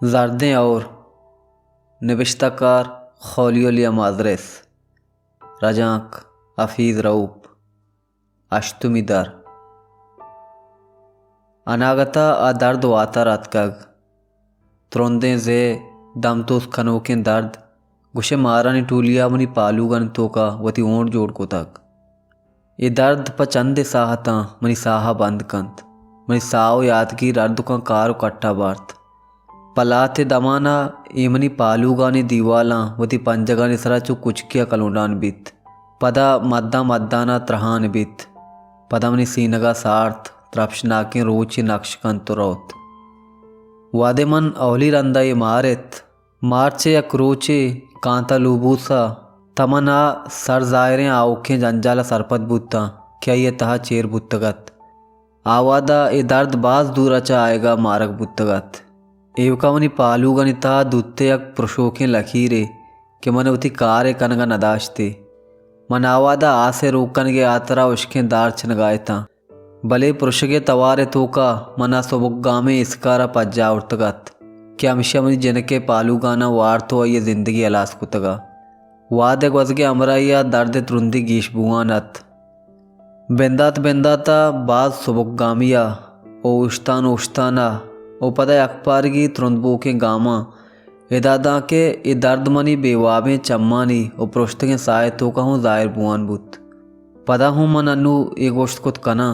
ज़र्दें और नविश्ताकार खौलियोलिया माजरेस रजाक हफीज़ रऊप अश्तुमिदर अनागता आ दर्द वाता रातकग त्रोंदे जे दम तो खनोकें दर्द गुशे मारा नि टूलिया मनी पालूगन तो का वती ओंड जोड़ को तक ये दर्द पचंदे साहता मनी साहा बंद कंत मनी साओ यादगी दर्द का कार कट्टा बार्त पलाते दमाना एमनी पालूगानी दीवाला वती पंजगानी सराचु कुचकिया कलोडान बित पदा मद्दा मद्दाना त्रहान बित पदमनी सीनगा सार्थ त्रपशनाके रोची नक्श कंतुरौत वादे मन अवली रंदा ये मार्चे या क्रोचे कांता लूबूसा तमना सर जायरें आउखें जंजाला सरपत बुत्ता क्या ये तहा चेर बुत्तगत आवादा ये दर्द बाज दूर अचा आएगा मारक बुत्तगत एवकावनी पालूगनी ता दुत्ते यक प्रशोकें लकीरे कि मन उती कारे कनगा नदाशते मन आवादा आसे रोकन के आतरा उश्कें दार छनगायता भले पुरुषगे तवारे तोका मना सोबुग्गामे इसकारा पज्जा उर्तगत क्या मिशा मनी जनके पालूगाना वार तो ये जिंदगी अलास कुतगा वादे वजगे अमराइया दर्द त्रुंदी गीश बुआनत बेंदाता बाज सोबुग्गामिया ओ उश्ताना ओ पदा अखबारगी तुरंतबो के गामा इदादा के ए दर्द मनी बेवाबें चम्मानी ओ पृष्ठ के साय तो कहूँ जाहिर बुआन बुत पदा हूँ मन अनु ए गोश्त कुत कना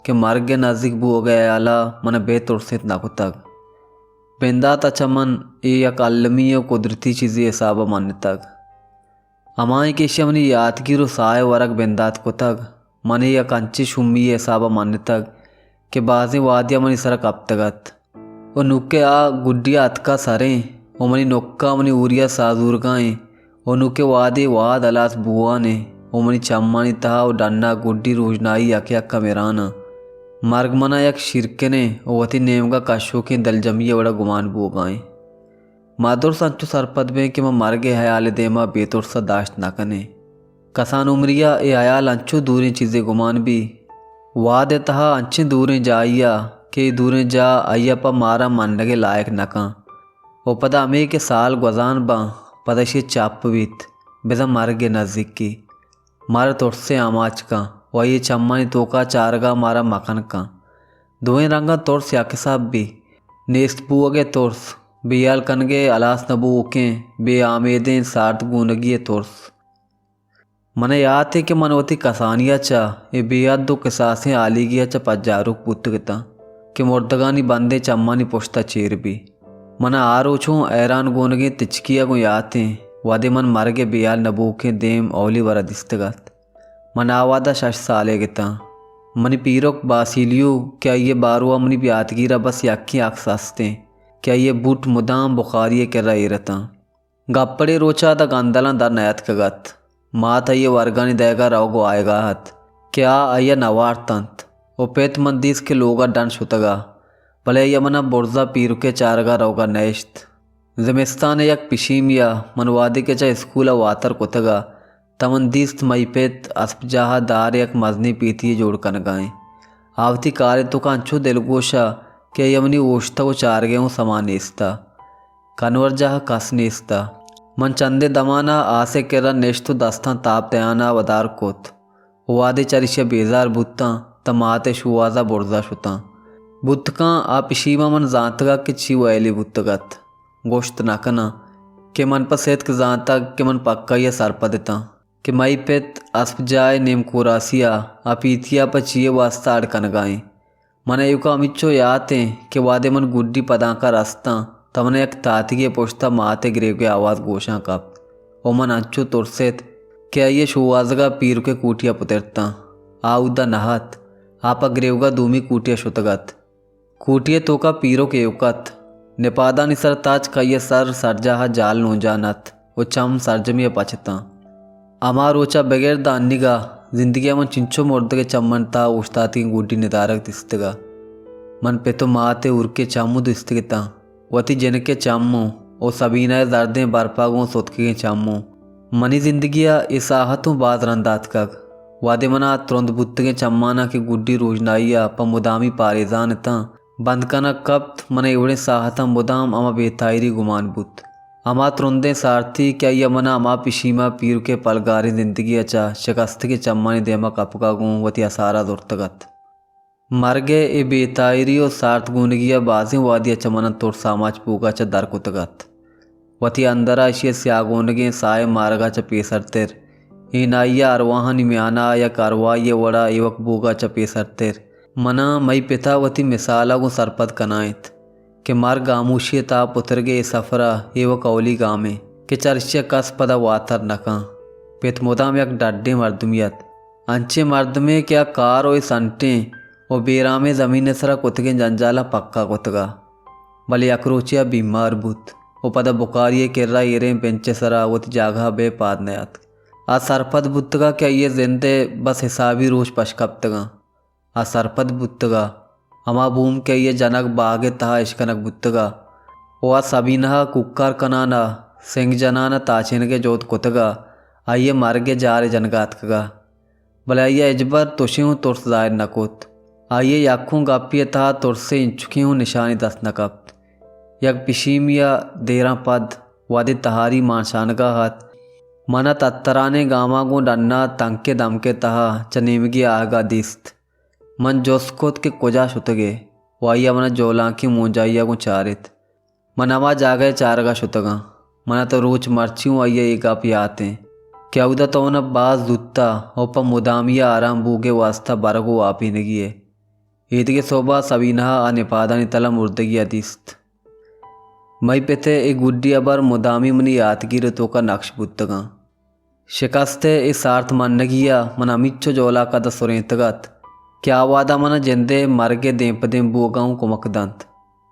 के मर्ग के नज़दीक बु हो गया आला मन बेतुरसित नाकुतग बेंदाता चमन ए यक अल्लमी कुदरती चीज़ें हिसाबा मान्य तक अमाई के शमनी यादगिरो साय वरक बेंदात कुतग मने यक अंची शुम्मी हिसाबा मान्य तक के बाजें वादिया मनी सरक अब तगत ओ नुक्के आ गुड्डिया अतका सरें ओ मनी नोक्का मनी उरिया साजूरगाएं ओ नुक्के वादे वाद अलास बुआ ने ओ मनी चम्मानी तहा ओ डन्ना गुड्डी रोजनाई यके अक्का मेराना मर्ग मना यक शिरके ने ओ वती नेमगा काशो के दल जमिया वड़ा गुमान बुओ गाएं मादुर संचु सरपद में कि मैं मर्गे हयाल देमा बेतुर सा दाश्त ना कने कसान उमरिया ए आयाल अंचु दूरें चीज़ें गुमान भी वादे तहा अंचे दूरें जाइया के दूरें जा अय्यप्पा मारा मनगे लायक नका ओ पदा अमे के साल गजान बा पदशे चापवीत बेजा मरगे नज़दीक की मारा तोड़से आमाच का वही चम्मानी तोका चारगा मारा मखन का दोएं रंगा तोर्स याके साहब भी नेस्त बुअगे तोर्स बियाल कनगे अलास नबू ओके बे आमेदें सार्थ गुनगी तोर्स मन याद है कि मनवती कसानिया चा ये बेयाद दो किसासें आलीगिया चा पज्जारुक पुत्तगता कि मुर्दगानी बंदे चम्मानी पुश्ता चेर भी मन आरोचों ऐरान गोनगे तिचकिया को याते वादे मन मरगे बेयाल नबूके देम औली वरा दिस्तगत मन आवादा शश साले गिता मनी पीरोक बासीलियो क्या ये बारुआ मनी ब्यातगीरा बस यक्की आख सस्ते क्या ये बूट मुदाम बुखारिये के रही रता गप्पड़े रोचा दा गंदला दा नयत कगत मात ये वर्गानी देगा रहोगो आएगा हत क्या आया नवार तंत ओ पेत मंदीस के लोगा डन शुतगा भले यमना बुर्जा पीर के चारगा रोगा नैश्त ज़िमिस्तान यक पिशीमिया मनवादी के चा स्कूला वातर कुतगा तमंदीस्त मई पेत अस्पजाहा दार यक मजनी पीती जोड़ कन गाएं आवती कारे तो कांचो दिलगोशा के यमनी ओश्ता को चारगे हूँ समानेस्ता कनवर जहा कसनेस्ता मन चंदे दमाना आसे केरा नेश्तो दस्तां ताप तयाना वदार कोत वादे चरिशा बेजार बुत्ता तमाते शुआजा बुर्जा शुता बुत्तका आ पिशीमा मन जानतगा के ची वैली बुत्तगत गोश्त नाकना के मन पसेत के जानता के मन पक्का या सरपा देता के मई पेत अस्प जाए नेम कोरासिया आ पीथिया पर चिए वास्ता अड़कन गाएं मन युका अमिच्चो याते के वादे मन गुड्डी पदा का रास्ता तमने एक तातिगे पोश्ता माते गिरे के आवाज़ गोशा कप ओ मन अच्छो तुरसेत क्या ये शुआजगा पीर के कूटिया पुतरता आउदा नहात आपा ग्रेवगा दूमी कूटिया शुतगत कूटिये तोका पीरो के युकत निपादा निसर ताज का ये सर सरजाहा जाल नोजानत वो चम सरजमिया पचता अमार ओचा बगैर दानिगा जिंदगी मन चिंचो मुर्द के चम्मनता उस्ताती गुड्डी निदारक दिस्तगा मन पे तो माते उर्के चामू दिस्तगता वती जनके चामू ओ सबीना दर्दें बरपागों सोतके चामू मनी जिंदगिया इसाहतों बाज रंदात कग वादे मना तुरंत बुत्तगे चम्माना के गुड्डी रोजनाइया प मुदामी पारेजान ता बंदकना कप्त मन एवढे साहता मुदाम अमा बेतायरी गुमान बुत अमा त्रुंदे सारथी क्या ये मना अमा पिशीमा पीर के पलगारी जिंदगी अचा शिकस्त की चम्मानी देमा कपका गूँ वती असारा दुर्तगत मरगे ए बेतायरी और सार्थ गुनगिया बाजी वादिया चमन तोड़ सामाज पूगा च दर कुतगत वती अंदरा इशिय स्यागोनगे साय मारगा च पेसरतेर इनाइया अरवाहा निम्याना या कारवा ये वड़ा एवक बूगा च पेसरतेर मना मई पिता वती मिसाला गो सरपद कनाइत के मार गामूशी ता पुत्रगे ए सफरा एवक अवली गामे के चर्च्य कस पदा वातर नका पेत मुदाम यक डड्डे मर्दमियत अंचे मर्द में क्या कार ओ संटे ओ बेरामे ज़मीन सरा कुतगे जंजाला पक्का कुतगा भले अक्रोचिया बीमार बुत ओ पद बुकारिये किर्रा येरे पेंचे सरा वत जागा बे पाद नयात आ सरपद बुतगा क्या ये जिंदे बस हिसाबी रोज पशकप्तगा आ सरपद बुतगा अमा भूम के ये जनक बागे तहा इश्कनक बुतगा ओ आ सबीनहा कुक्कर कनाना सिंह जनाना ताचिन के जोत कुतगा आइये मार्गे जारे जनगातकगा भले आइये इजबर तुशियों तुर्स जायर नकुत आइये याखूं गापिये तहा तुरसे इंचुकियों निशानी दस नकप्त यक पिशीमिया देरा पद वादे तहारी मानशानगा हाथ मना तत्तराने गामा गो डन्ना तंके दमके तहा चनेमगी आगा दिस्त मन जोस्कोत के कोजा शुतगे वाइया मना जोलांकी मुंजाइया को चारित मनावा जागे चारगा शुतगा मना तो रोच मर्चियों आइया एका पियाते क्या उदा तो न बाज दुत्ता ओपा मुदामिया आराम बूगे वास्ता बरगो आपी नगिए ईदगे सोबा सबीनहा आ निपादानी तला मुर्दगी अदिस्त मई पेते ए गुड्डी अबर मुदामी मनी यातगिर तो का नक्श बुत्तगा शिकस्ते ए सार्थ मन्नगिया मना मिच्चो जोला का दसुरेंतगत क्या वादा मना जिंदे मरगे दें बोगाऊं कुमकदंत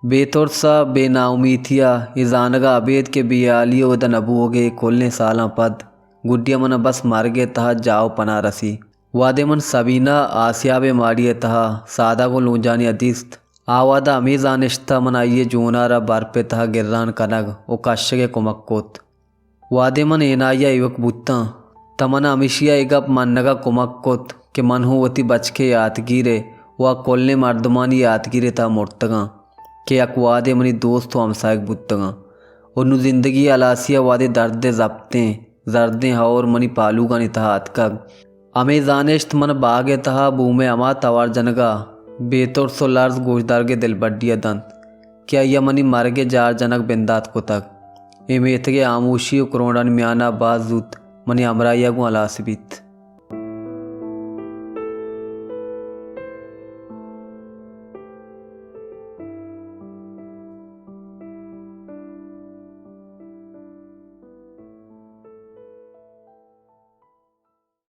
बेतुरसा बेनाउमीथिया इजानगा अबेद के बियालियो द नबूगे खोलने साला पद गुड्डिया मना बस मरगे तहा जाओ पना रसी वादे मन सबीना आसिया बे मारिए तहा सादा को लूंजानी अदिस्त आवादा अमीजानिश्ता मना ये जूनारा बार पे तहा गिर्रान कनग ओ कश्यगे कुमक्कोत वादे मन एनाया युवक बुत्ता तमना अमिशिया एगप मन्नगा कुमक्कोत के मन हो वती बचके यातगिरे वा कोल्ले मर्दमानी यातगिरे ता मुर्तगा के अकवादे मनी दोस्त हमसायक बुत्तगा उन्नु जिंदगी अलासिया वादे दर्दे जब्ते जर्दे और मनी पालूगा नितहात का अमे जानिश्त मन बागे तहा बूमे अमा तवार जनगा बेतुर सो लर्ज गोशदारगे दिल बड्डिया दंत क्या यह मनी मरगे जार जनक बिंदात को तक ए मेथगे आमोशी करोड़न म्याना बाजूत मनी अमराइया गो अलासबित